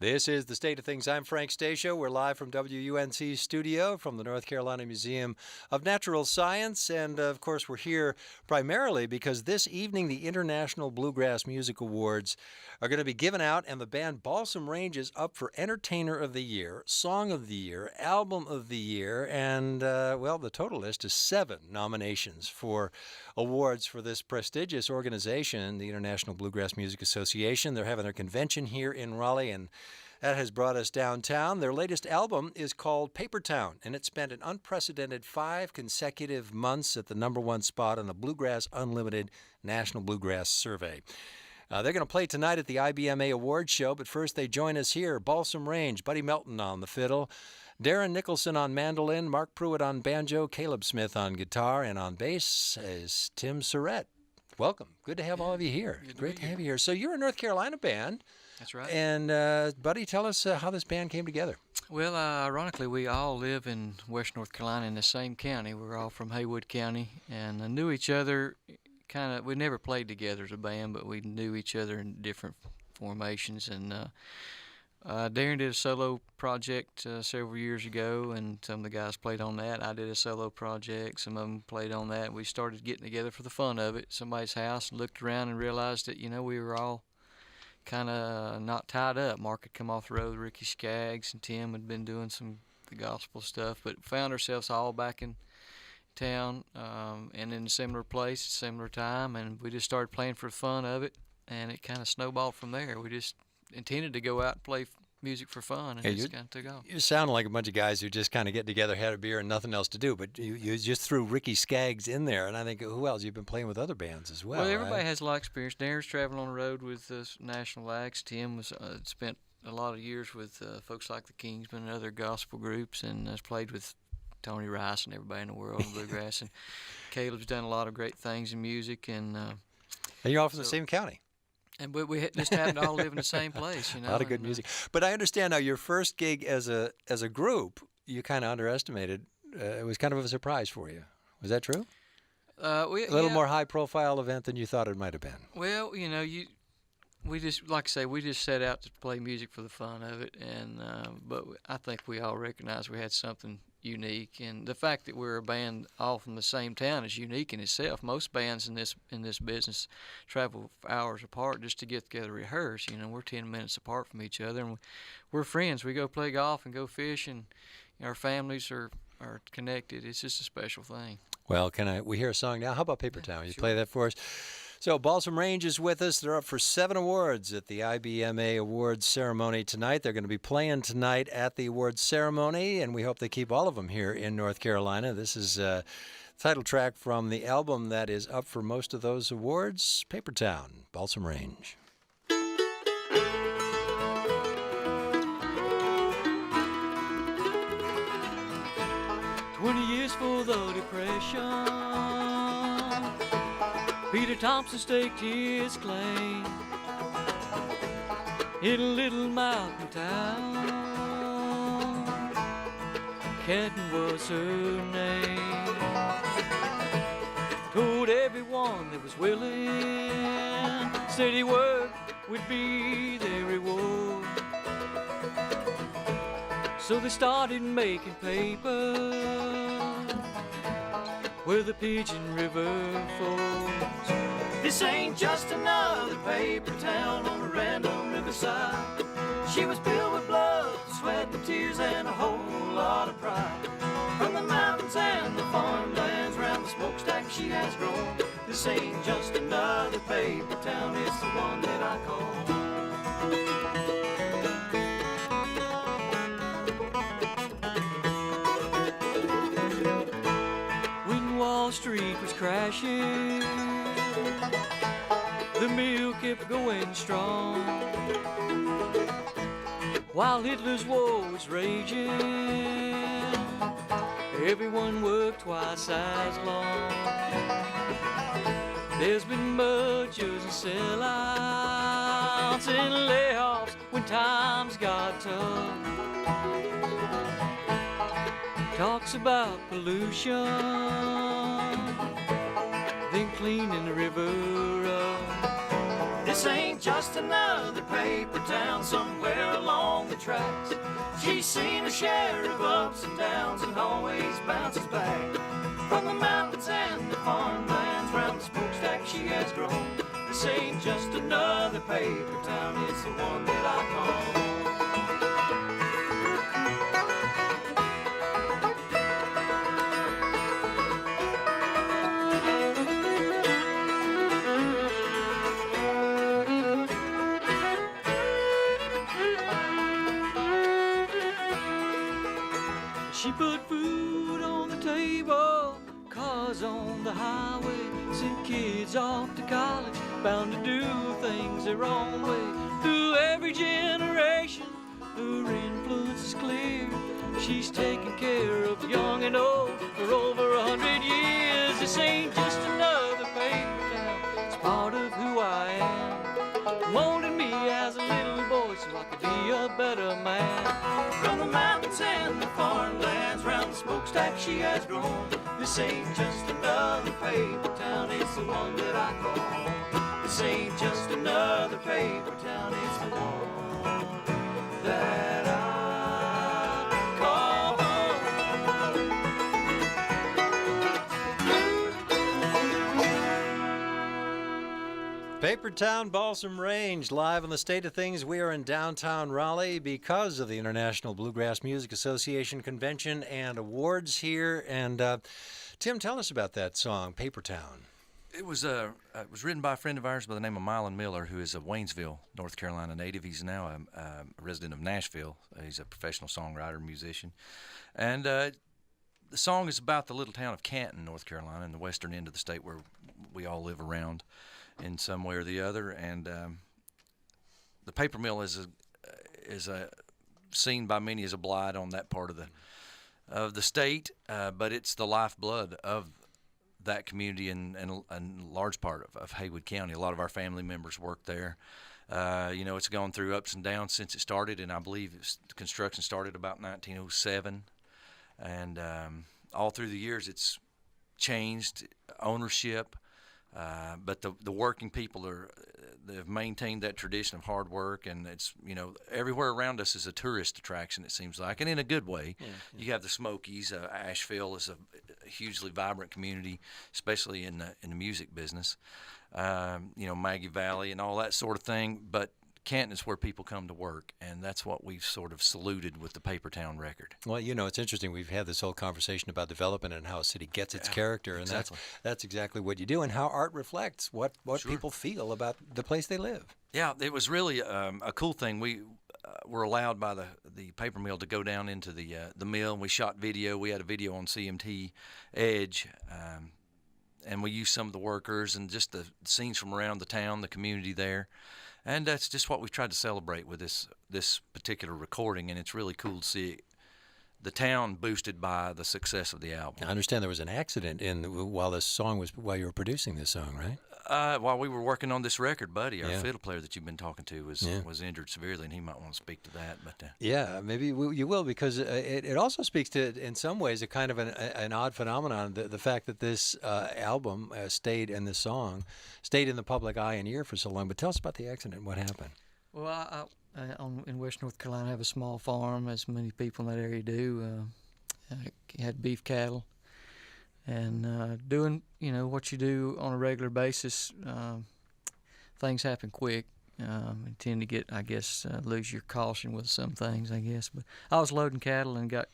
This is The State of Things. I'm Frank Stasio. We're live from WUNC studio from the North Carolina Museum of Natural Science. And, of course, we're here primarily because this evening the International Bluegrass Music Awards are going to be given out, and the band Balsam Range is up for Entertainer of the Year, Song of the Year, Album of the Year, and, well, the total list is 7 nominations for awards for this prestigious organization, the International Bluegrass Music Association. They're having their convention here in Raleigh, and that has brought us downtown. Their latest album is called Papertown, and it spent an unprecedented 5 consecutive months at the #1 spot on the Bluegrass Unlimited National Bluegrass Survey. They're going to play tonight at the IBMA Awards Show, but first they join us here. Balsam Range, Buddy Melton on the fiddle, Darren Nicholson on mandolin, Mark Pruitt on banjo, Caleb Smith on guitar, and on bass is Tim Surrett. Welcome. Good to have all of you here. Great to have you here. So you're a North Carolina band. That's right. And, Buddy, tell us how this band came together. Well, ironically, we all live in West North Carolina in the same county. We're all from Haywood County, and knew each other we never played together as a band, but we knew each other in different formations. And Darren did a solo project several years ago, and some of the guys played on that. I did a solo project. Some of them played on that. We started getting together for the fun of it, somebody's house, and looked around and realized that, we were all kind of not tied up. Mark had come off the road, Ricky Skaggs and Tim had been doing the gospel stuff, but found ourselves all back in town and in a similar place, similar time, and we just started playing for the fun of it, and it kind of snowballed from there. We just intended to go out and play music for fun, and it just kind of took off. You sound like a bunch of guys who just kind of get together, had a beer, and nothing else to do, but you just threw Ricky Skaggs in there, and I think, who else? You've been playing with other bands as well. Well, everybody right? has a lot of experience. Darren's traveling on the road with national acts. Tim was spent a lot of years with folks like the Kingsmen and other gospel groups, and has played with Tony Rice and everybody in the world in bluegrass. And Caleb's done a lot of great things in music. And you're all from the same county. And we just happened to all live in the same place, A lot of good music. But I understand now your first gig as a group, you kind of underestimated. It was kind of a surprise for you. Was that true? A little more high-profile event than you thought it might have been. Well, we just, like I say, we just set out to play music for the fun of it, and but I think we all recognized we had something unique, and the fact that we're a band all from the same town is unique in itself. Most bands in this business travel for hours apart just to get together and rehearse. We're 10 minutes apart from each other, and we're friends. We go play golf and go fish, and our families are connected. It's just a special thing. Well, we hear a song now? How about Papertown? You play that for us? So Balsam Range is with us. They're up for 7 awards at the IBMA Awards ceremony tonight. They're going to be playing tonight at the awards ceremony, and we hope they keep all of them here in North Carolina. This is a title track from the album that is up for most of those awards, Papertown, Balsam Range. 20 years for the Depression, Peter Thompson staked his claim in a little mountain town. Canton was her name. Told everyone that was willing, steady work would be their reward. So they started making paper where the Pigeon River flows. This ain't just another paper town on a random riverside. She was built with blood, sweat, and tears, and a whole lot of pride. From the mountains and the farmlands round the smokestack she has grown. This ain't just another paper town, it's the one that I call. Wall Street was crashing, the mill kept going strong, while Hitler's war was raging. Everyone worked twice as long. There's been mergers and sellouts and layoffs when times got tough. Talks about pollution, then cleaning the river up. This ain't just another paper town somewhere along the tracks. She's seen her share of ups and downs and always bounces back. From the mountains and the farmlands round the smokestack she has grown. This ain't just another paper town, it's the one that I call home. She put food on the table, cars on the highway, sent kids off to college, bound to do things their own way. Through every generation, her influence is clear. She's taken care of young and old for over 100 years. This ain't just another paper town, it's part of who I am. Molded me as a little boy so I could be a better man. From the mountains and the farmlands round the smokestack she has grown. This ain't just another paper town, it's the one that I call home. This ain't just another paper town, it's the one that I call home. Papertown, Balsam Range, live on the State of Things. We are in downtown Raleigh because of the International Bluegrass Music Association Convention and Awards here. And Tim, tell us about that song, Papertown. It was written by a friend of ours by the name of Mylon Miller, who is a Waynesville, North Carolina native. He's now a resident of Nashville. He's a professional songwriter, musician. And the song is about the little town of Canton, North Carolina, in the western end of the state where we all live around in some way or the other. And the paper mill is seen by many as a blight on that part of the state, but it's the lifeblood of that community and large part of Haywood County. A lot of our family members work there. It's gone through ups and downs since it started, and I believe construction started about 1907. And all through the years, it's changed ownership. But the working people they've maintained that tradition of hard work, and it's, everywhere around us is a tourist attraction, it seems like, and in a good way. Yeah. You have the Smokies. Asheville is a hugely vibrant community, especially in the music business. Maggie Valley and all that sort of thing. But Canton is where people come to work, and that's what we've sort of saluted with the Papertown record. Well, it's interesting. We've had this whole conversation about development and how a city gets its character, and exactly. that's exactly what you do, and how art reflects what Sure. people feel about the place they live. Yeah, it was really a cool thing. We were allowed by the paper mill to go down into the mill, and we shot video. We had a video on CMT Edge, and we used some of the workers and just the scenes from around the town, the community there. And that's just what we've tried to celebrate with this particular recording, and it's really cool to see the town boosted by the success of the album. I understand there was an accident while you were producing this song, right? While we were working on this record, Buddy, our fiddle player that you've been talking to, was injured severely, and he might want to speak to that. But yeah, maybe you will, because it also speaks to, in some ways, a kind of an odd phenomenon, the fact that this album stayed in the public eye and ear for so long. But tell us about the accident. What happened? Well, in West North Carolina, I have a small farm, as many people in that area do. I had beef cattle. And doing, what you do on a regular basis, things happen quick. You tend to get, lose your caution with some things, I guess. But I was loading cattle and got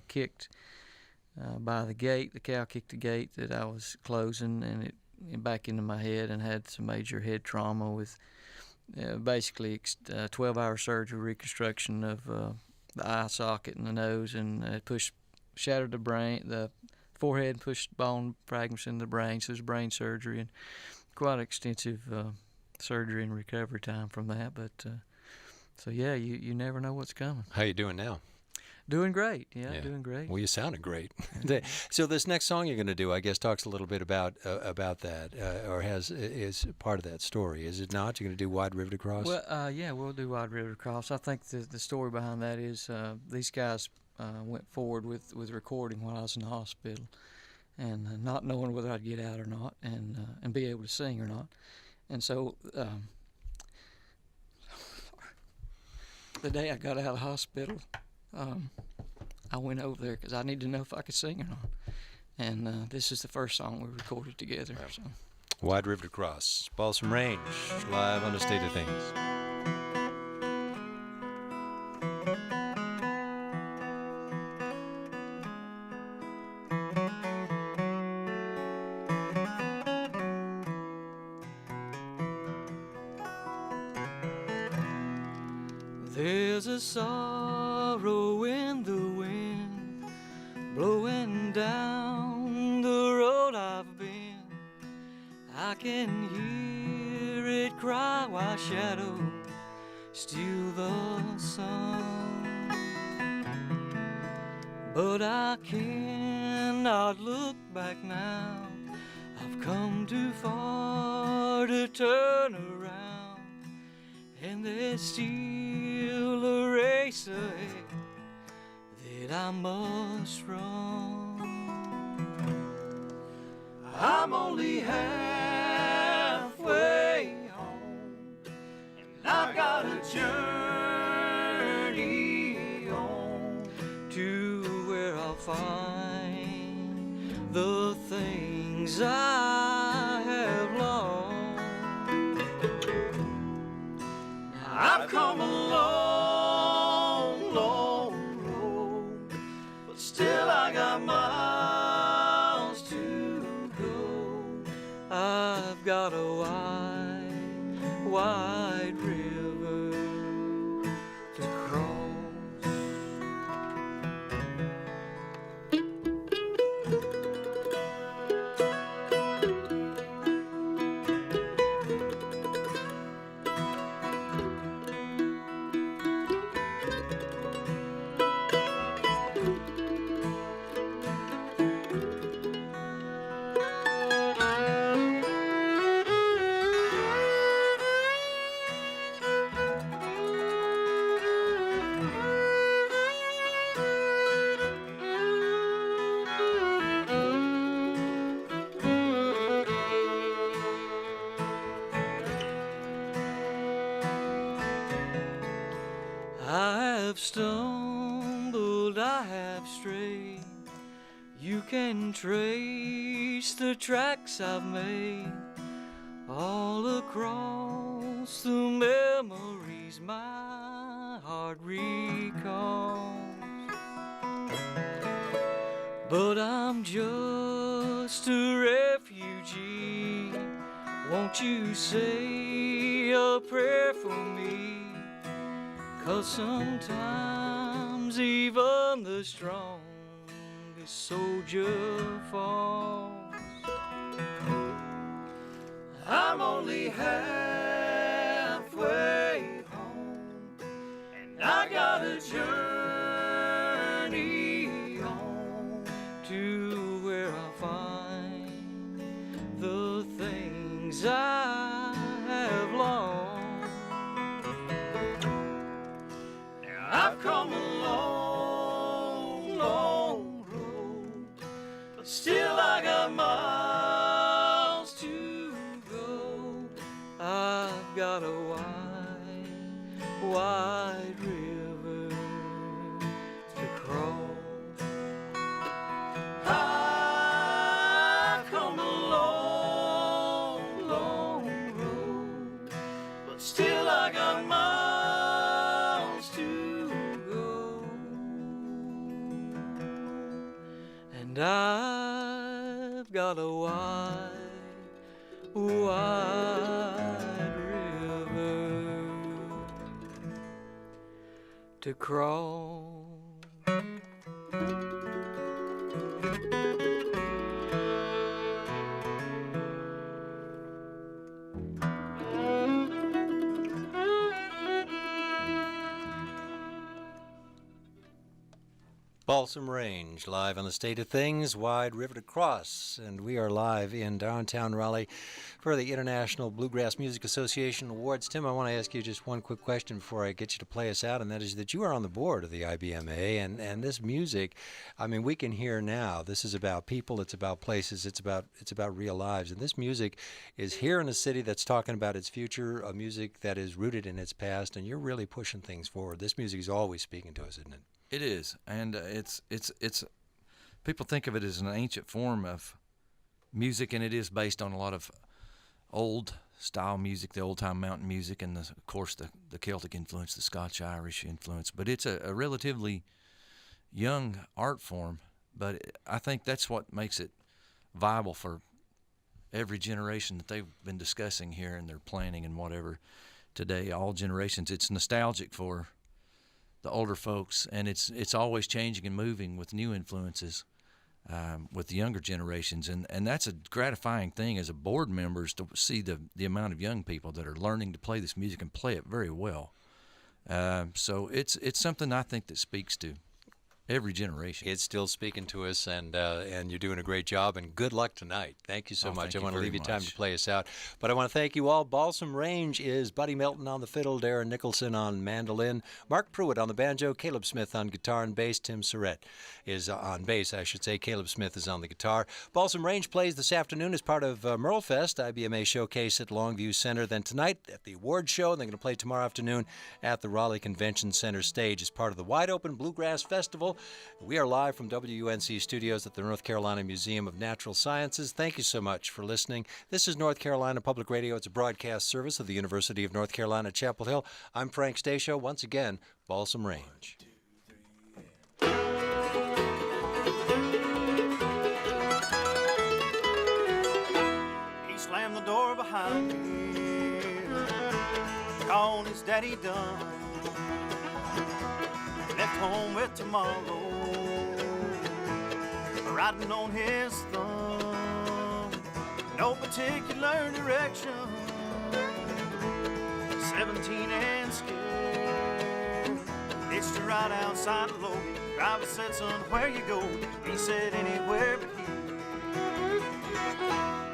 kicked by the gate. The cow kicked the gate that I was closing, and it back into my head, and had some major head trauma with basically 12-hour surgery, reconstruction of the eye socket and the nose, and it shattered the brain, the forehead, pushed bone fragments in the brain, so it was brain surgery, and quite extensive surgery and recovery time from that. But so yeah, you never know what's coming. How you doing now? Doing great, yeah. Doing great. Well, you sounded great. So this next song you're going to do, I guess, talks a little bit about that, or is part of that story, is it not? You're going to do Wide River to Cross? Well, yeah, we'll do Wide River to Cross. I think the story behind that is these guys went forward with recording while I was in the hospital, and not knowing whether I'd get out or not, and be able to sing or not. And so the day I got out of hospital, I went over there because I needed to know if I could sing or not. And this is the first song we recorded together. So. Wide River to Cross, Balsam Range, live on A State of Things. There's a sorrow in the wind blowing down the road I've been. I can hear it cry while shadows steal the sun. But I cannot look back now. I've come too far to turn around. And there's still a race ahead that I must run. I'm only halfway home, and I've got a journey on to where I'll find the things I have lost. I've come a long, long road, but still I got miles to go. I've got a wide, wide river to cross. I have stumbled, I have strayed. You can trace the tracks I've made all across the memories my heart recalls. But I'm just a refugee. Won't you say a prayer for me? 'Cause sometimes even the strongest soldier falls. I'm only halfway home, and I got a journey on to where I find the things I have lost. Now I've come a long, long road, but still I got miles to go. I've got a wide, wide river to cross. I've come a long, long road, but still I got miles to go. And I've got a wide, wide river to cross. Balsam Range, live on the State of Things, Wide River to Cross. And we are live in downtown Raleigh for the International Bluegrass Music Association Awards. Tim, I want to ask you just one quick question before I get you to play us out, and that is that you are on the board of the IBMA, and this music, I mean, we can hear now, this is about people, it's about places, it's about real lives. And this music is here in a city that's talking about its future, a music that is rooted in its past, and you're really pushing things forward. This music is always speaking to us, isn't it? It is, and it's people think of it as an ancient form of music, and it is based on a lot of old style music, the old time mountain music, and of course the Celtic influence, the Scotch Irish influence. But it's a relatively young art form, but I think that's what makes it viable for every generation that they've been discussing here in their planning and whatever today. All generations, it's nostalgic for the older folks, and it's always changing and moving with new influences with the younger generations, and that's a gratifying thing as a board members to see the amount of young people that are learning to play this music and play it very well. So it's something I think that speaks to every generation. It's still speaking to us, and you're doing a great job, and good luck tonight. Thank you so much. I want to leave you time to play us out. But I want to thank you all. Balsam Range is Buddy Melton on the fiddle, Darren Nicholson on mandolin, Mark Pruitt on the banjo, Caleb Smith on guitar and bass, Tim Surrett is on bass, I should say. Caleb Smith is on the guitar. Balsam Range plays this afternoon as part of Merlefest, IBMA Showcase at Longview Center. Then tonight at the award show, and they're going to play tomorrow afternoon at the Raleigh Convention Center stage as part of the Wide Open Bluegrass Festival. We are live from WUNC studios at the North Carolina Museum of Natural Sciences. Thank you so much for listening. This is North Carolina Public Radio. It's a broadcast service of the University of North Carolina, Chapel Hill. I'm Frank Stasio. Once again, Balsam Range. He slammed the door behind me, calling his daddy done. Left home with tomorrow, riding on his thumb, no particular direction. 17 and scared, hitched her right outside of Logan. Driver said, son, where you go? He said, anywhere but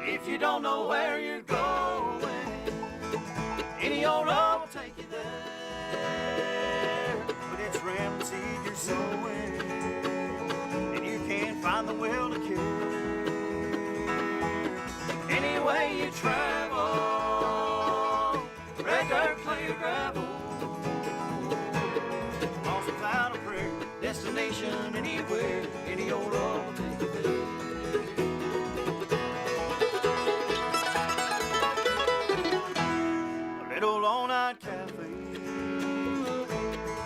here. If you don't know where you're going, any old road will take you there. But it's rammed seed you're sowing, and you can't find the will to cure. Any way you travel, red dirt, clay, or gravel, lost without a prayer, destination anywhere, any old road will take you there. A little all-night cafe,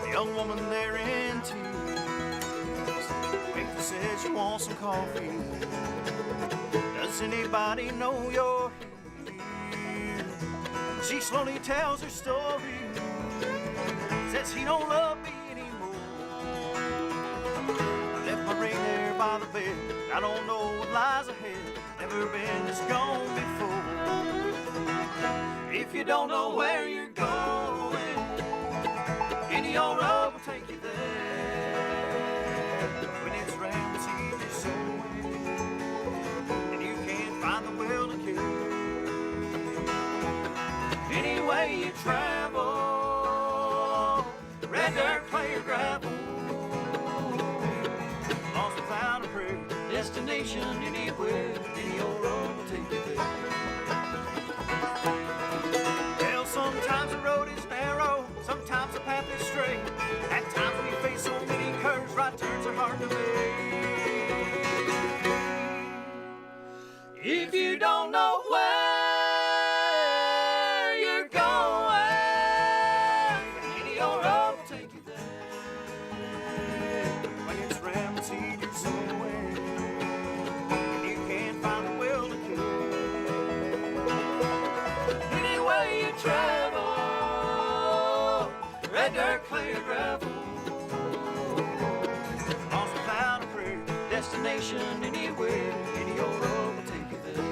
the young woman there in tears, waiter says you want some coffee. Does anybody know you're here? She slowly tells her story, says he don't love me anymore. I left my ring there by the bed, I don't know what lies ahead, never been this gone before. If you don't know where you're going, any old road will take you there. When it's rammed seed you're sowing, and you can't find the will to cure. Any way you travel, red dirt, clay, or gravel, lost without a prayer, destination anywhere, any old road will take you there. Well, sometimes the road is narrow, sometimes the path is straight. At times we face so many curves, right turns are hard to make. If you don't know where you're going, any old road will take you there. When it's rammed seed you're sowing, and you can't find the will to cure. Any way you travel, red dirt, clay, or gravel, lost without a prayer, destination anywhere, any old road will take you there.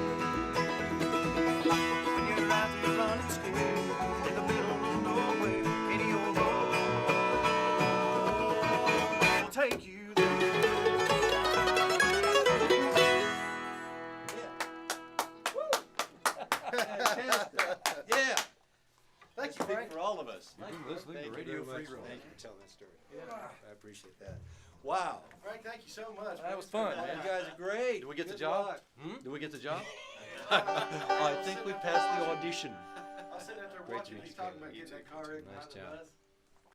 When you're out there running scared, in the middle of nowhere, any old road will take you there. Thank you for telling that story. I appreciate that. Wow. Frank, thank you so much. That was fun, man. You guys are great. Did we get the Good job? luck. Did we get the job? I think we passed the audition. I'll sit out there Great watching. to meet He's you, talking Caleb. about You getting too. that car in Nice behind the job. bus.